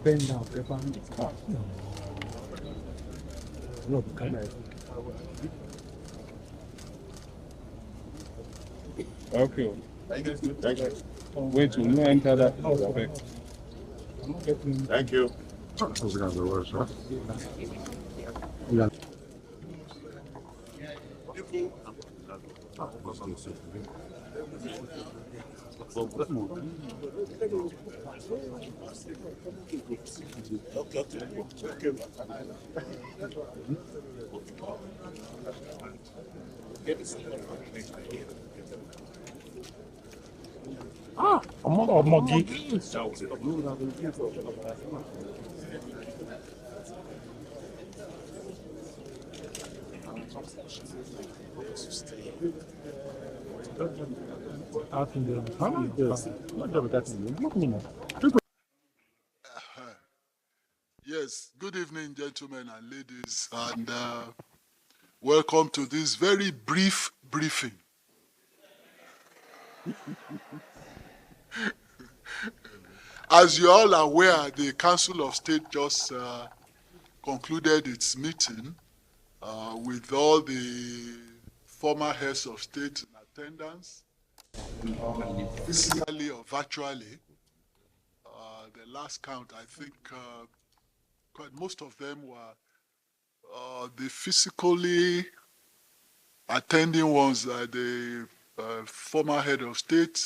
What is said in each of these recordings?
Bend down, grab on. Look, come here. Okay. Wait till you enter that house. Thank you. Yeah. Yes, good evening, gentlemen and ladies, and welcome to this very brief briefing. As you're all aware, the Council of State just concluded its meeting with all the former heads of state in attendance, physically or virtually. The last count, I think quite most of them were the physically attending ones, the former head of state,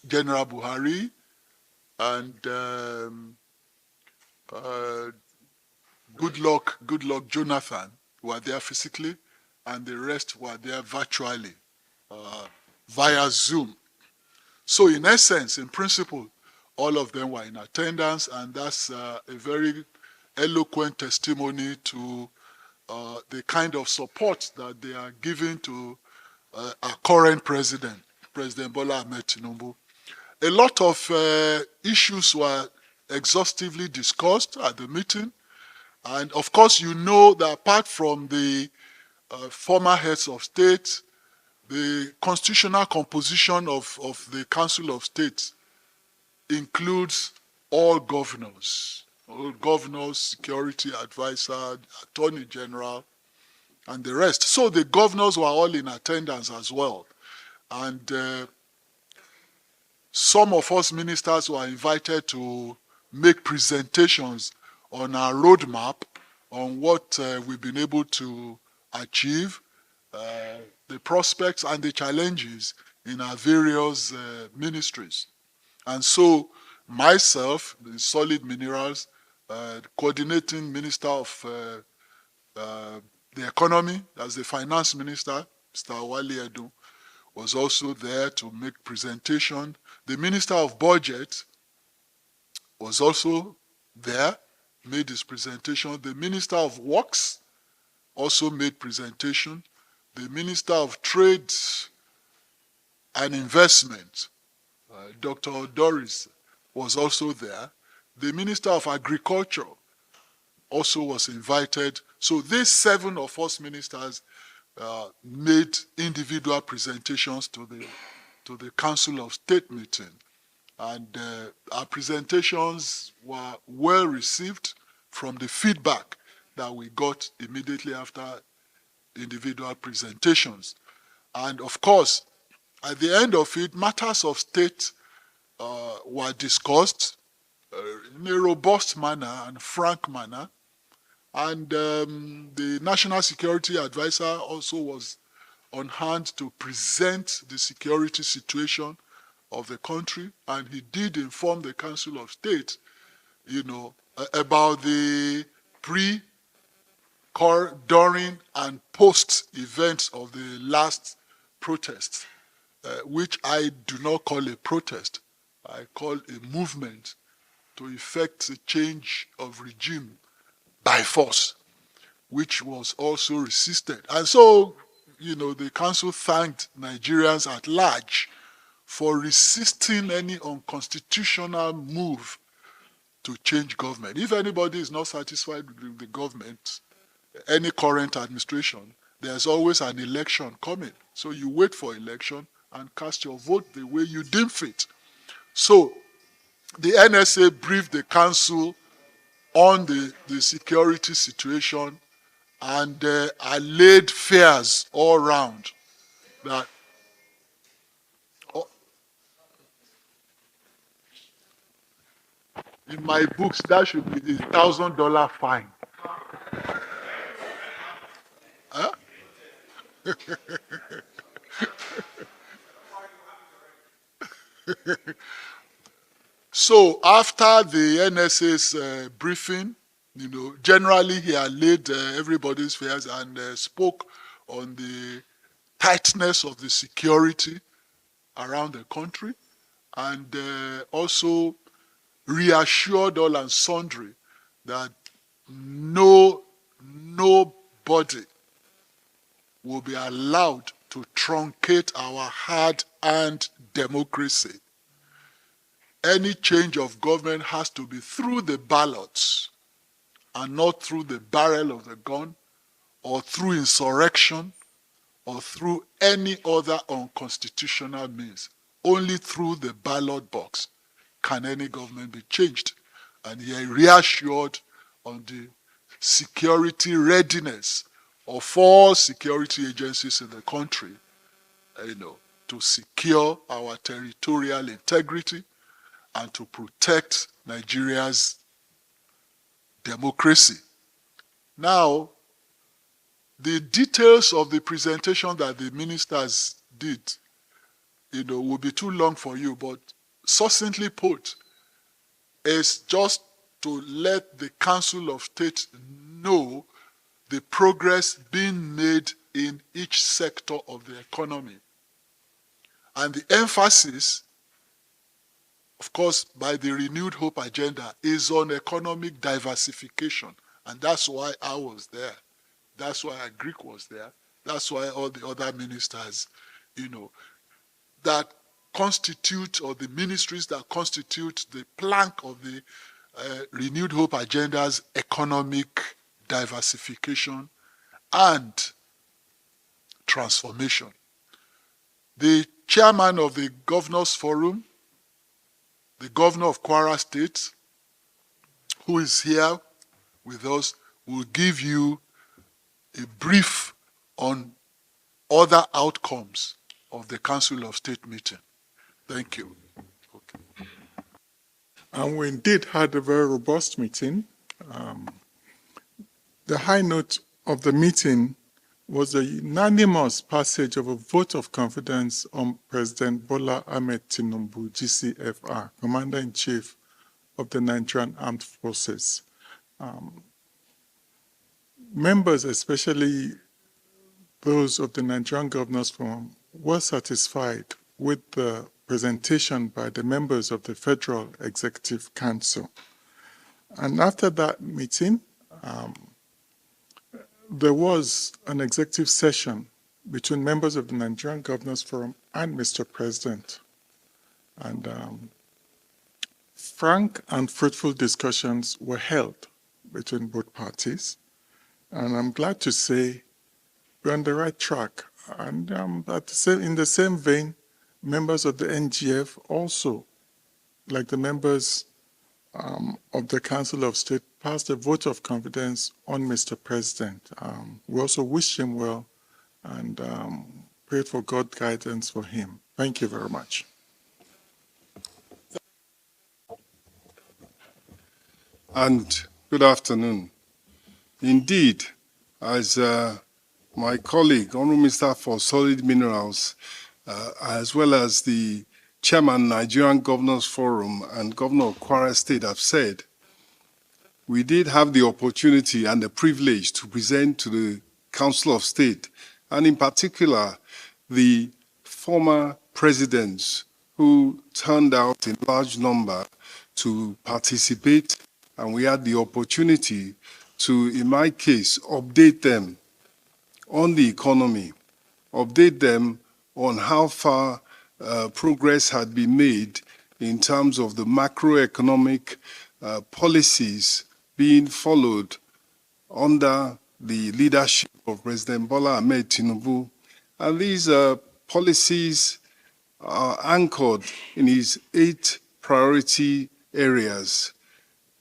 General Buhari, and Goodluck Jonathan were there physically, and the rest were there virtually via Zoom. So in essence, in principle, all of them were in attendance, and that's a very eloquent testimony to the kind of support that they are giving to our current president, President Bola Ahmed Tinubu. A lot of issues were exhaustively discussed at the meeting. And of course, you know that apart from the former heads of state, the constitutional composition of the Council of State includes all governors, security advisor, attorney general, and the rest. So the governors were all in attendance as well. And some of us ministers were invited to make presentations on our roadmap on what we've been able to achieve, the prospects and the challenges in our various ministries. And so myself, the Solid Minerals, coordinating minister of the economy, as the finance minister, Mr. Wale Edu, was also there to make presentation. The Minister of Budget was also there, made his presentation. The Minister of Works also made presentation. The Minister of Trade and Investment, Dr. Doris, was also there. The Minister of Agriculture also was invited. So these 7 of us ministers made individual presentations to the Council of State meeting. And our presentations were well received from the feedback that we got immediately after individual presentations. And of course, at the end of it, matters of state were discussed in a robust manner and frank manner. And the National Security Advisor also was on hand to present the security situation of the country, and he did inform the Council of State, about the during, and post events of the last protest, which I do not call a protest. I call a movement to effect a change of regime by force, which was also resisted. And so, the council thanked Nigerians at large for resisting any unconstitutional move to change government. If anybody is not satisfied with the government, any current administration, there's always an election coming. So you wait for election and cast your vote the way you deem fit. So the NSA briefed the council on the security situation and allayed fears all around that in my books that should be the $1,000 fine. Huh? So after the NSA's briefing, generally he allayed everybody's fears and spoke on the tightness of the security around the country, and also reassured all and sundry that nobody will be allowed to truncate our hard-earned democracy. Any change of government has to be through the ballots and not through the barrel of the gun or through insurrection or through any other unconstitutional means. Only through the ballot box can any government be changed. And he reassured on the security readiness of all security agencies in the country, to secure our territorial integrity and to protect Nigeria's democracy. Now, the details of the presentation that the ministers did, will be too long for you, but succinctly put, is just to let the Council of State know the progress being made in each sector of the economy. And the emphasis, of course, by the Renewed Hope agenda is on economic diversification. And that's why I was there. That's why Greek was there. That's why all the other ministers, that constitute, or the ministries that constitute the plank of the Renewed Hope agenda's economic diversification and transformation. The chairman of the Governors Forum, the governor of Kwara State, who is here with us, will give you a brief on other outcomes of the Council of State meeting. Thank you. Okay. And we indeed had a very robust meeting. The high note of the meeting was the unanimous passage of a vote of confidence on President Bola Ahmed Tinubu, GCFR, Commander-in-Chief of the Nigerian Armed Forces. Members, especially those of the Nigerian Governors Forum, were satisfied with the presentation by the members of the Federal Executive Council. And after that meeting, there was an executive session between members of the Nigerian Governors Forum and Mr. President. And frank and fruitful discussions were held between both parties. And I'm glad to say we're on the right track. And in the same vein, members of the NGF also, like the members of the Council of State, passed a vote of confidence on Mr. President. We also wished him well and prayed for God's guidance for him. Thank you very much. And good afternoon. Indeed, as my colleague, Honorable Minister for Solid Minerals, as well as the Chairman, Nigerian Governors Forum and Governor of Kwara State have said, we did have the opportunity and the privilege to present to the Council of State, and in particular, the former presidents who turned out in large number to participate, and we had the opportunity to, in my case, update them on the economy, update them on how far progress had been made in terms of the macroeconomic policies being followed under the leadership of President Bola Ahmed Tinubu. And these policies are anchored in his 8 priority areas.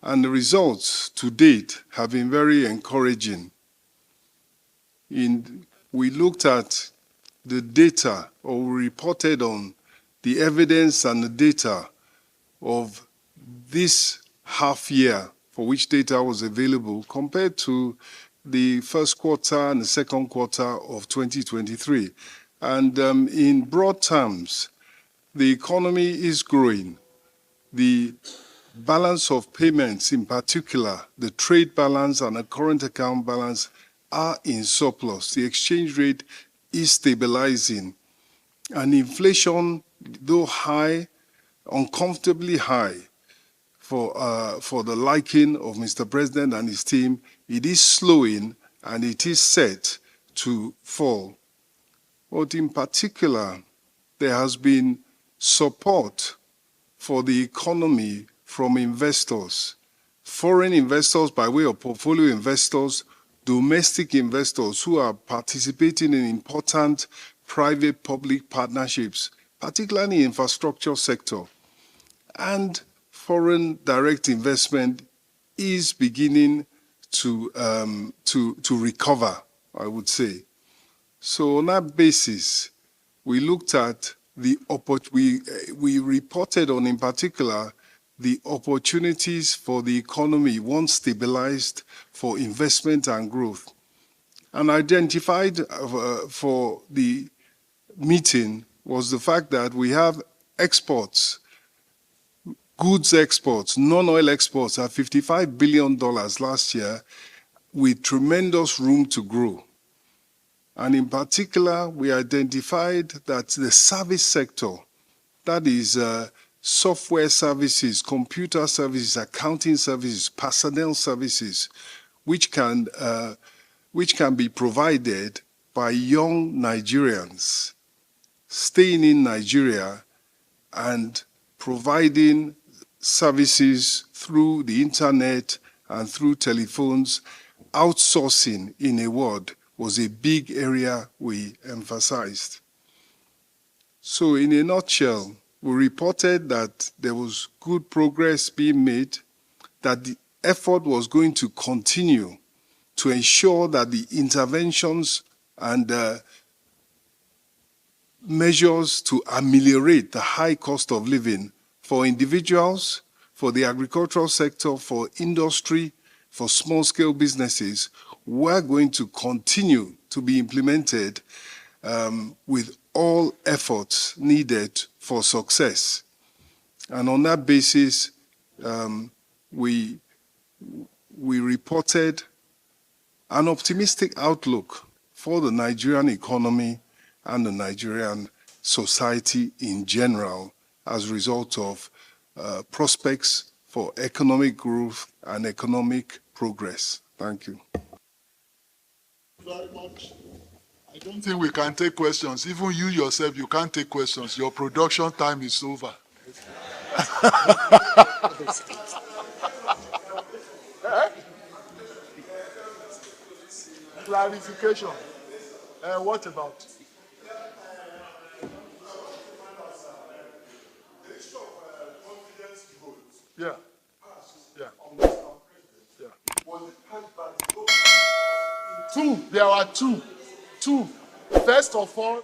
And the results to date have been very encouraging. We looked at the data, or we reported on the evidence and the data of this half year for which data was available compared to the first quarter and the second quarter of 2023. And in broad terms, the economy is growing. The balance of payments in particular, the trade balance and the current account balance are in surplus. The exchange rate is stabilizing. And inflation, though high, uncomfortably high for the liking of Mr. President and his team, it is slowing and it is set to fall. But in particular, there has been support for the economy from investors, foreign investors by way of portfolio investors, domestic investors who are participating in important private-public partnerships, particularly in the infrastructure sector. And foreign direct investment is beginning to recover, I would say. So on that basis, we looked at we reported on, in particular, the opportunities for the economy once stabilized for investment and growth. And identified for the meeting was the fact that we have exports, goods exports, non-oil exports at $55 billion last year with tremendous room to grow. And in particular, we identified that the service sector, that is software services, computer services, accounting services, personnel services, which can be provided by young Nigerians staying in Nigeria and providing services through the internet and through telephones. Outsourcing, in a word, was a big area we emphasized. So in a nutshell, we reported that there was good progress being made, that the effort was going to continue to ensure that the interventions and measures to ameliorate the high cost of living for individuals, for the agricultural sector, for industry, for small-scale businesses, were going to continue to be implemented with all efforts needed for success. And on that basis, we reported an optimistic outlook for the Nigerian economy and the Nigerian society in general as a result of prospects for economic growth and economic progress. Thank you. Very much. I don't think we can take questions. Even you yourself, you can't take questions. Your production time is over. Clarification. What about? Yeah. Yeah. Yeah. Two. There are two. Two. First of all,